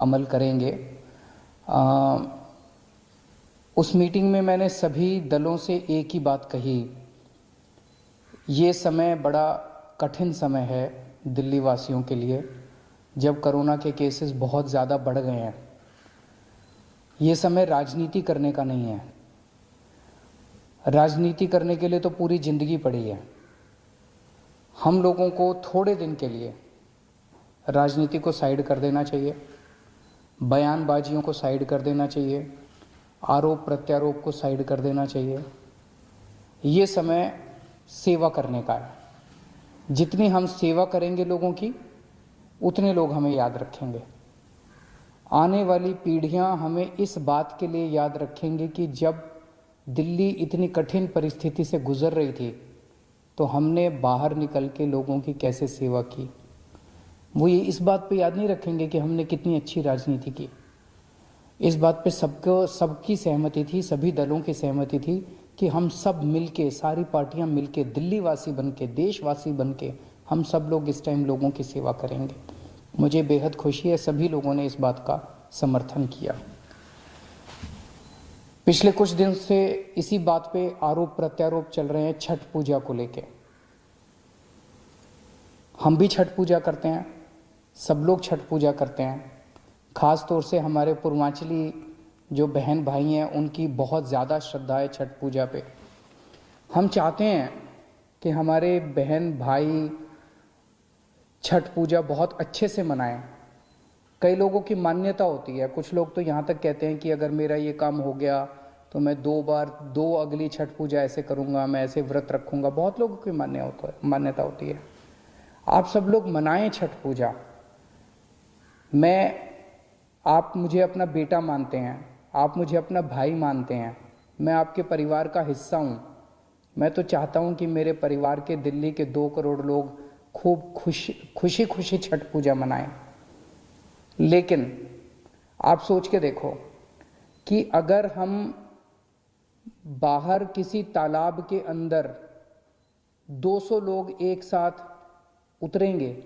अमल करेंगे। उस मीटिंग में मैंने सभी दलों से एक ही बात कही, ये समय बड़ा कठिन समय है दिल्ली वासियों के लिए, जब कोरोना के केसेस बहुत ज़्यादा बढ़ गए हैं। ये समय राजनीति करने का नहीं है। राजनीति करने के लिए तो पूरी ज़िंदगी पड़ी है। हम लोगों को थोड़े दिन के लिए राजनीति को साइड कर देना चाहिए, बयानबाजियों को साइड कर देना चाहिए, आरोप प्रत्यारोप को साइड कर देना चाहिए। ये समय सेवा करने का है। जितनी हम सेवा करेंगे लोगों की, उतने लोग हमें याद रखेंगे। आने वाली पीढ़ियां हमें इस बात के लिए याद रखेंगे कि जब दिल्ली इतनी कठिन परिस्थिति से गुजर रही थी तो हमने बाहर निकल के लोगों की कैसे सेवा की। वो ये इस बात पे याद नहीं रखेंगे कि हमने कितनी अच्छी राजनीति की। इस बात पे सबकी सहमति थी, सभी दलों की सहमति थी कि हम सब मिलके, सारी पार्टियां मिलके, दिल्ली वासी बनके, देशवासी बनके हम सब लोग इस टाइम लोगों की सेवा करेंगे। मुझे बेहद खुशी है, सभी लोगों ने इस बात का समर्थन किया। पिछले कुछ दिन से इसी बात पे आरोप प्रत्यारोप चल रहे हैं छठ पूजा को लेके। हम भी छठ पूजा करते हैं, सब लोग छठ पूजा करते हैं। खास तौर से हमारे पूर्वांचली जो बहन भाई हैं, उनकी बहुत ज़्यादा श्रद्धा है छठ पूजा पे। हम चाहते हैं कि हमारे बहन भाई छठ पूजा बहुत अच्छे से मनाएं। कई लोगों की मान्यता होती है, कुछ लोग तो यहाँ तक कहते हैं कि अगर मेरा ये काम हो गया तो मैं दो अगली छठ पूजा ऐसे करूँगा, मैं ऐसे व्रत रखूँगा। बहुत लोगों की मान्यता होती है। आप सब लोग मनाएं छठ पूजा। आप मुझे अपना बेटा मानते हैं, आप मुझे अपना भाई मानते हैं, मैं आपके परिवार का हिस्सा हूँ। मैं तो चाहता हूँ कि मेरे परिवार के, दिल्ली के 2 करोड़ लोग खूब खुशी छठ पूजा मनाएं। लेकिन आप सोच के देखो कि अगर हम बाहर किसी तालाब के अंदर 200 लोग एक साथ उतरेंगे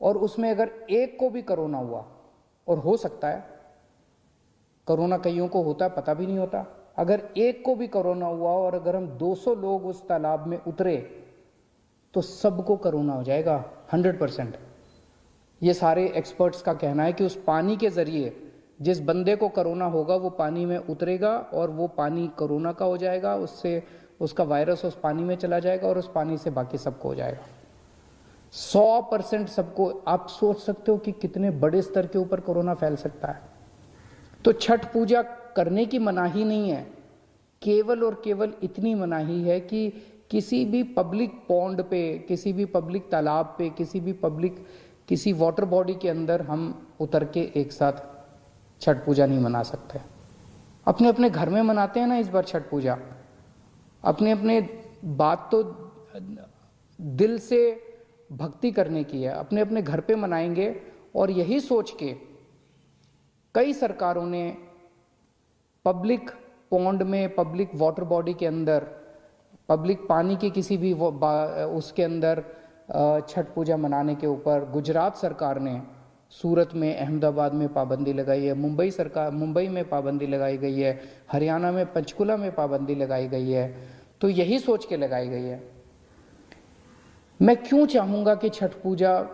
और उसमें अगर एक को भी कोरोना हुआ, और हो सकता है, कोरोना कईयों को होता है, पता भी नहीं होता, अगर एक को भी कोरोना हुआ और अगर हम 200 लोग उस तालाब में उतरे तो सबको कोरोना हो जाएगा 100%। ये सारे एक्सपर्ट्स का कहना है कि उस पानी के जरिए जिस बंदे को कोरोना होगा वो पानी में उतरेगा और वो पानी कोरोना का हो जाएगा, उससे उसका वायरस उस पानी में चला जाएगा और उस पानी से बाकी सबको हो जाएगा। 100% सबको। आप सोच सकते हो कि कितने बड़े स्तर के ऊपर कोरोना फैल सकता है। तो छठ पूजा करने की मनाही नहीं है, केवल और केवल इतनी मनाही है कि किसी भी पब्लिक पॉन्ड पे, किसी भी पब्लिक तालाब पे, किसी वाटर बॉडी के अंदर हम उतर के एक साथ छठ पूजा नहीं मना सकते। अपने अपने घर में मनाते हैं ना इस बार छठ पूजा। अपने बात तो दिल से भक्ति करने की है, अपने अपने घर पे मनाएंगे। और यही सोच के कई सरकारों ने पब्लिक पॉन्ड में, पब्लिक वाटर बॉडी के अंदर, पब्लिक पानी के किसी भी उसके अंदर छठ पूजा मनाने के ऊपर, गुजरात सरकार ने सूरत में, अहमदाबाद में पाबंदी लगाई है, मुंबई में पाबंदी लगाई गई है, हरियाणा में पंचकुला में पाबंदी लगाई गई है। तो यही सोच के लगाई गई है। मैं क्यों चाहूँगा कि छठ पूजा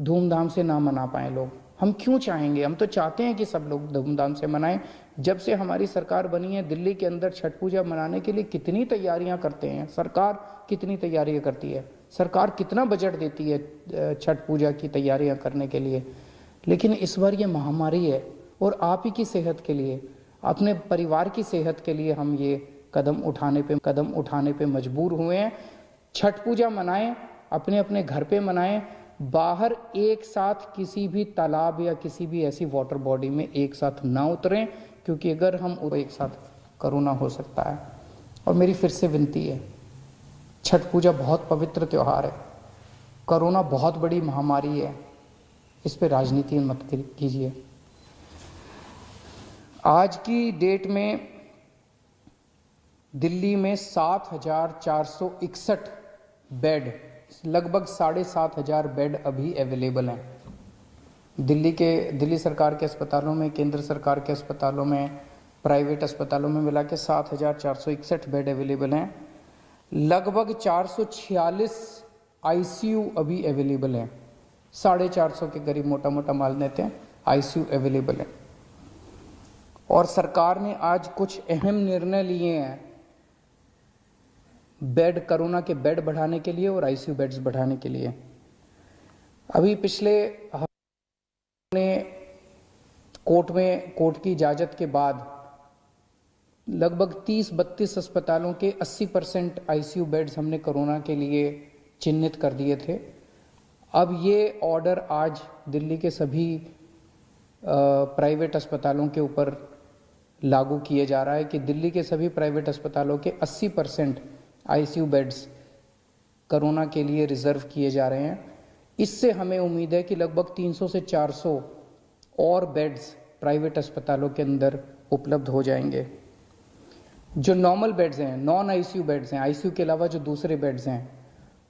धूमधाम से ना मना पाए लोग? हम क्यों चाहेंगे? हम तो चाहते हैं कि सब लोग धूमधाम से मनाएं। जब से हमारी सरकार बनी है, दिल्ली के अंदर छठ पूजा मनाने के लिए कितनी तैयारियां करते हैं। सरकार कितनी तैयारियां करती है, सरकार कितना बजट देती है छठ पूजा की तैयारियां करने के लिए। लेकिन इस बार ये महामारी है और आप ही की सेहत के लिए, अपने परिवार की सेहत के लिए हम ये कदम उठाने पे मजबूर हुए हैं। छठ पूजा मनाएं, अपने अपने घर पे मनाएं, बाहर एक साथ किसी भी तालाब या किसी भी ऐसी वाटर बॉडी में एक साथ ना उतरें, क्योंकि अगर हम एक साथ कोरोना हो सकता है। और मेरी फिर से विनती है, छठ पूजा बहुत पवित्र त्यौहार है, कोरोना बहुत बड़ी महामारी है, इस पे राजनीति मत कीजिए। आज की डेट में दिल्ली में 7,461 बेड, लगभग 7,500 बेड अभी अवेलेबल हैं। दिल्ली सरकार के अस्पतालों में, केंद्र सरकार के अस्पतालों में, प्राइवेट अस्पतालों में मिला के 7,461 बेड अवेलेबल हैं। लगभग 446 आईसीयू अभी अवेलेबल हैं। 450 के करीब मोटा मोटा मान लेते हैं आईसीयू अवेलेबल है। और सरकार ने आज कुछ अहम निर्णय लिए हैं बेड, कोरोना के बेड बढ़ाने के लिए और आईसीयू बेड्स बढ़ाने के लिए। अभी पिछले ने कोर्ट की इजाज़त के बाद लगभग 30-32 अस्पतालों के 80% आईसीयू बेड्स हमने कोरोना के लिए चिन्हित कर दिए थे। अब ये ऑर्डर आज दिल्ली के सभी प्राइवेट अस्पतालों के ऊपर लागू किए जा रहा है कि दिल्ली के सभी प्राइवेट अस्पतालों के 80% आईसीयू बेड्स कोरोना के लिए रिजर्व किए जा रहे हैं। इससे हमें उम्मीद है कि लगभग 300 से 400 और बेड्स प्राइवेट अस्पतालों के अंदर उपलब्ध हो जाएंगे। जो नॉर्मल बेड्स हैं, नॉन आईसीयू बेड्स हैं, आईसीयू के अलावा जो दूसरे बेड्स हैं,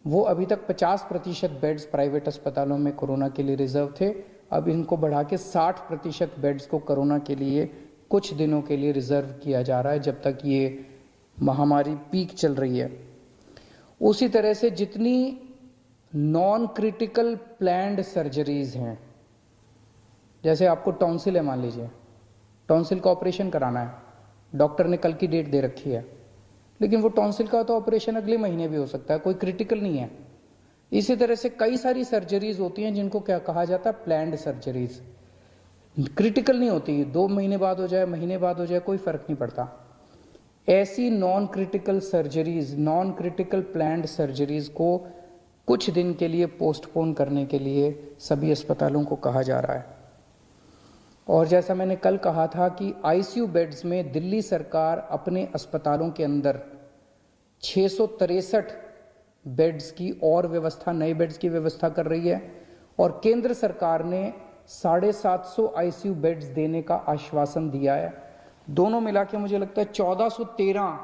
वो अभी तक 50% बेड्स प्राइवेट अस्पतालों में कोरोना के लिए रिजर्व थे। अब इनको बढ़ा के 60% बेड्स को कोरोना के लिए कुछ दिनों के लिए रिजर्व किया जा रहा है, जब तक ये महामारी पीक चल रही है। उसी तरह से जितनी नॉन क्रिटिकल प्लैंड सर्जरीज हैं, जैसे आपको टॉन्सिल है, मान लीजिए टॉन्सिल का ऑपरेशन कराना है, डॉक्टर ने कल की डेट दे रखी है, लेकिन वो टॉन्सिल का तो ऑपरेशन अगले महीने भी हो सकता है, कोई क्रिटिकल नहीं है। इसी तरह से कई सारी सर्जरीज होती हैं जिनको क्या कहा जाता है, प्लैंड सर्जरीज। क्रिटिकल नहीं होती, 2 महीने बाद हो जाए, महीने बाद हो जाए, कोई फर्क नहीं पड़ता। ऐसी non critical surgeries, non critical planned surgeries को कुछ दिन के लिए पोस्टपोन करने के लिए सभी अस्पतालों को कहा जा रहा है। और जैसा मैंने कल कहा था कि आईसीयू बेड्स में दिल्ली सरकार अपने अस्पतालों के अंदर 663 बेड्स की और व्यवस्था, नए बेड्स की व्यवस्था कर रही है। और केंद्र सरकार ने 750 आईसीयू बेड्स देने का आश्वासन दिया है। दोनों मिला के मुझे लगता है 1413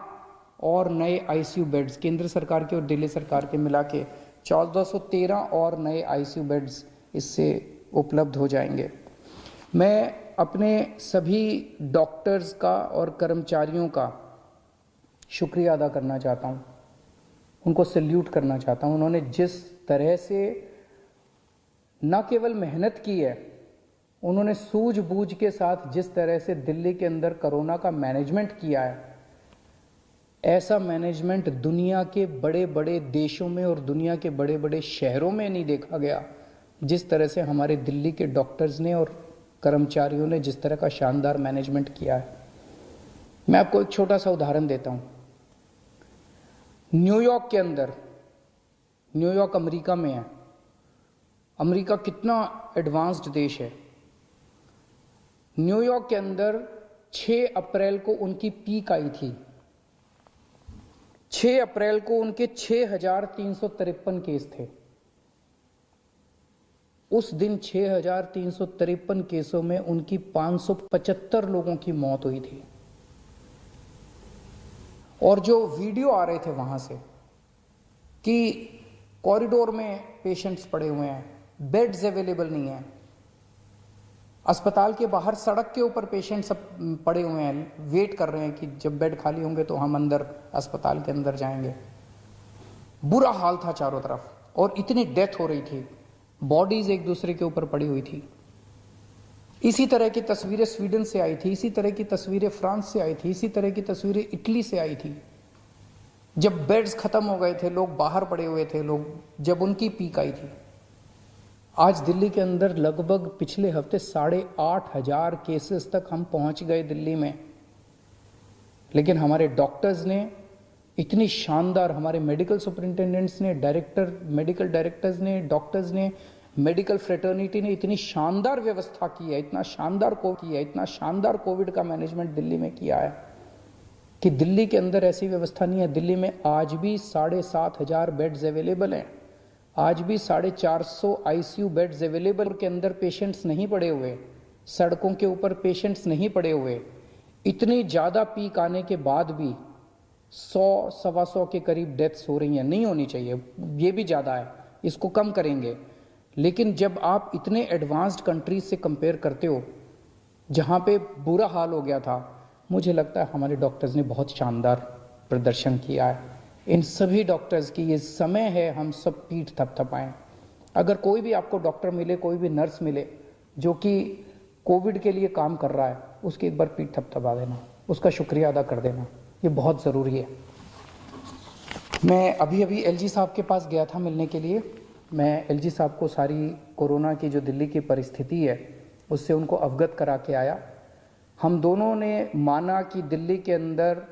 और नए आईसीयू बेड्स, केंद्र सरकार के और दिल्ली सरकार के मिला के 1413 और नए आईसीयू बेड्स इससे उपलब्ध हो जाएंगे। मैं अपने सभी डॉक्टर्स का और कर्मचारियों का शुक्रिया अदा करना चाहता हूँ, उनको सैल्यूट करना चाहता हूँ। उन्होंने जिस तरह से न केवल मेहनत की है, उन्होंने सूझबूझ के साथ जिस तरह से दिल्ली के अंदर कोरोना का मैनेजमेंट किया है, ऐसा मैनेजमेंट दुनिया के बड़े बड़े देशों में और दुनिया के बड़े बड़े शहरों में नहीं देखा गया। जिस तरह से हमारे दिल्ली के डॉक्टर्स ने और कर्मचारियों ने जिस तरह का शानदार मैनेजमेंट किया है। मैं आपको एक छोटा सा उदाहरण देता हूं। न्यूयॉर्क के अंदर, न्यूयॉर्क अमेरिका में है, अमेरिका कितना एडवांस्ड देश है। न्यूयॉर्क के अंदर 6 अप्रैल को उनकी पीक आई थी। 6 अप्रैल को उनके 6,353 केस थे। उस दिन 6,353 केसों में उनकी 575 लोगों की मौत हुई थी। और जो वीडियो आ रहे थे वहां से कि कॉरिडोर में पेशेंट्स पड़े हुए हैं, बेड्स अवेलेबल नहीं है, अस्पताल के बाहर सड़क के ऊपर पेशेंट सब पड़े हुए हैं, वेट कर रहे हैं कि जब बेड खाली होंगे तो हम अंदर अस्पताल के अंदर जाएंगे। बुरा हाल था चारों तरफ और इतनी डेथ हो रही थी, बॉडीज एक दूसरे के ऊपर पड़ी हुई थी। इसी तरह की तस्वीरें स्वीडन से आई थी, इसी तरह की तस्वीरें फ्रांस से आई थी, इसी तरह की तस्वीरें इटली से आई थी। जब बेड्स खत्म हो गए थे, लोग बाहर पड़े हुए थे, लोग जब उनकी पीक आई थी। आज दिल्ली के अंदर लगभग पिछले हफ्ते 8,500 केसेस तक हम पहुंच गए दिल्ली में। लेकिन हमारे डॉक्टर्स ने इतनी शानदार, हमारे मेडिकल सुपरिंटेंडेंट्स ने, मेडिकल डायरेक्टर्स ने, डॉक्टर्स ने, मेडिकल फ्रेटर्निटी ने इतनी शानदार व्यवस्था की है, इतना शानदार कोविड का मैनेजमेंट दिल्ली में किया है कि दिल्ली के अंदर ऐसी व्यवस्था नहीं है। दिल्ली में आज भी 7,500 बेड्स अवेलेबल हैं, आज भी 450 आईसीयू बेड्स अवेलेबल के अंदर पेशेंट्स नहीं पड़े हुए, सड़कों के ऊपर पेशेंट्स नहीं पड़े हुए। इतनी ज़्यादा पीक आने के बाद भी 100-125 के करीब डेथ्स हो रही हैं। नहीं होनी चाहिए, ये भी ज़्यादा है, इसको कम करेंगे। लेकिन जब आप इतने एडवांस्ड कंट्रीज से कंपेयर करते हो जहाँ पे बुरा हाल हो गया था, मुझे लगता है हमारे डॉक्टर्स ने बहुत शानदार प्रदर्शन किया है। इन सभी डॉक्टर्स की ये समय है हम सब पीठ थपथपाएं। अगर कोई भी आपको डॉक्टर मिले, कोई भी नर्स मिले जो कि कोविड के लिए काम कर रहा है, उसकी एक बार पीठ थपथपा देना, उसका शुक्रिया अदा कर देना, ये बहुत ज़रूरी है। मैं अभी अभी एलजी साहब के पास गया था मिलने के लिए। मैं एलजी साहब को सारी कोरोना की जो दिल्ली की परिस्थिति है उससे उनको अवगत करा के आया। हम दोनों ने माना कि दिल्ली के अंदर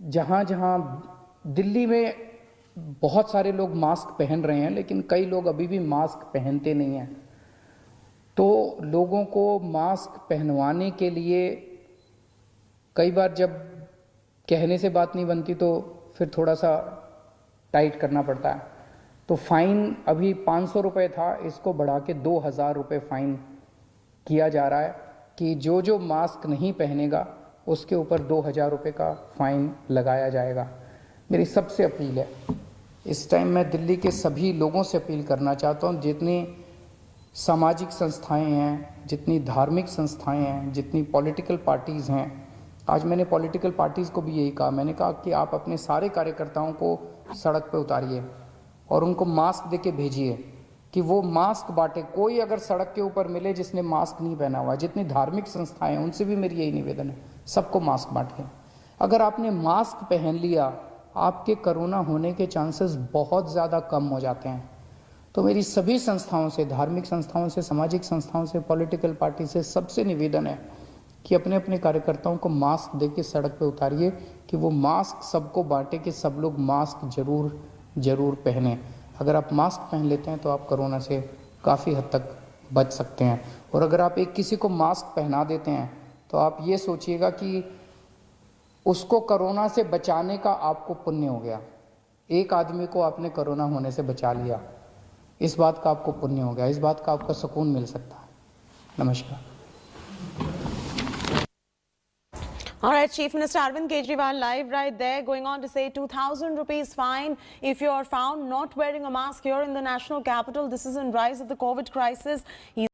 जहाँ जहाँ दिल्ली में बहुत सारे लोग मास्क पहन रहे हैं, लेकिन कई लोग अभी भी मास्क पहनते नहीं हैं, तो लोगों को मास्क पहनवाने के लिए कई बार जब कहने से बात नहीं बनती तो फिर थोड़ा सा टाइट करना पड़ता है। तो फाइन अभी 500 रुपये था, इसको बढ़ा के 2000 रुपये फाइन किया जा रहा है कि जो जो मास्क नहीं पहनेगा उसके ऊपर 2000 रुपये का फाइन लगाया जाएगा। मेरी सबसे अपील है, इस टाइम मैं दिल्ली के सभी लोगों से अपील करना चाहता हूँ, जितनी सामाजिक संस्थाएं हैं, जितनी धार्मिक संस्थाएं हैं, जितनी पॉलिटिकल पार्टीज़ हैं, आज मैंने पॉलिटिकल पार्टीज़ को भी यही कहा, मैंने कहा कि आप अपने सारे कार्यकर्ताओं को सड़क पे उतारिए और उनको मास्क दे के भेजिए कि वो मास्क बांटे। कोई अगर सड़क के ऊपर मिले जिसने मास्क नहीं पहना हुआ, जितनी धार्मिक संस्थाएं हैं उनसे भी मेरी यही निवेदन है, सबको मास्क बांटिए। अगर आपने मास्क पहन लिया, आपके कोरोना होने के चांसेस बहुत ज़्यादा कम हो जाते हैं। तो मेरी सभी संस्थाओं से, धार्मिक संस्थाओं से, सामाजिक संस्थाओं से, पॉलिटिकल पार्टी से सबसे निवेदन है कि अपने अपने कार्यकर्ताओं को मास्क दे के सड़क पे उतारिए कि वो मास्क सबको बांटे कि सब लोग मास्क ज़रूर पहने। अगर आप मास्क पहन लेते हैं तो आप कोरोना से काफ़ी हद तक बच सकते हैं। और अगर आप एक किसी को मास्क पहना देते हैं तो आप ये सोचिएगा कि उसको कोरोना से बचाने का आपको पुण्य हो गया। एक आदमी को आपने कोरोना होने से बचा लिया, इस बात का आपको पुण्य हो गया, इस बात का आपको सुकून मिल सकता है। नमस्कार। All right, Chief Minister Arvind Kejriwal live right there, going on to say 2,000 rupees fine if you are found not wearing a mask here in the national capital. This is in rise of the COVID crisis.